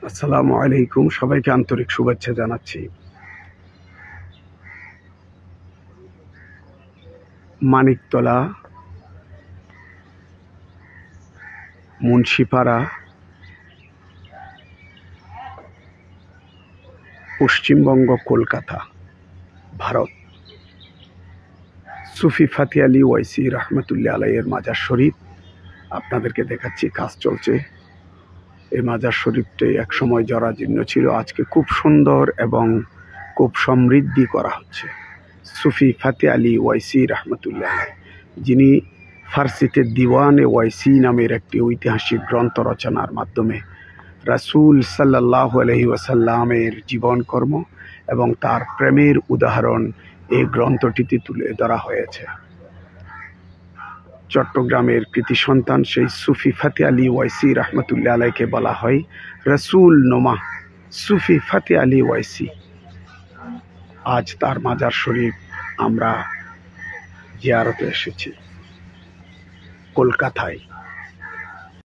আসসালামু আলাইকুম, সবাইকে আন্তরিক শুভেচ্ছা জানাচ্ছি। মানিকতলা, মুন্সিপাড়া, পশ্চিমবঙ্গ, কলকাতা, ভারত। সুফি ফাতি আলী ওয়াইসি রহমতুল্লাহ আলাইয়ের মাজার শরীফ আপনাদেরকে দেখাচ্ছি। কাজ চলছে। এই মাজার শরীফটি একসময় জরাজীর্ণ ছিল, আজকে খুব সুন্দর এবং খুব সমৃদ্ধি করা হচ্ছে। সুফি ফাতি আলী ওয়াইসি রহমতুল্লাহ আলাই, যিনি ফার্সিতে দিওয়ানে ওয়াইসি নামের একটি ঐতিহাসিক গ্রন্থ রচনার মাধ্যমে রাসূল সাল্লাল্লাহু আলাইহি ওয়াসাল্লামের জীবনকর্ম এবং তার প্রেমের উদাহরণ এই গ্রন্থটিতে তুলে ধরা হয়েছে। চট্টগ্রামের কৃতি সন্তান সেই সুফি ফাতি আলী ওয়াইসি রহমতুল্লাহ আলাইকে বলা হয় রাসূল নোমা সুফি ফাতি আলী ওয়াইসি। আজ তার মাজার শরীফ আমরা জিয়ারতে এসেছি কলকাতায়।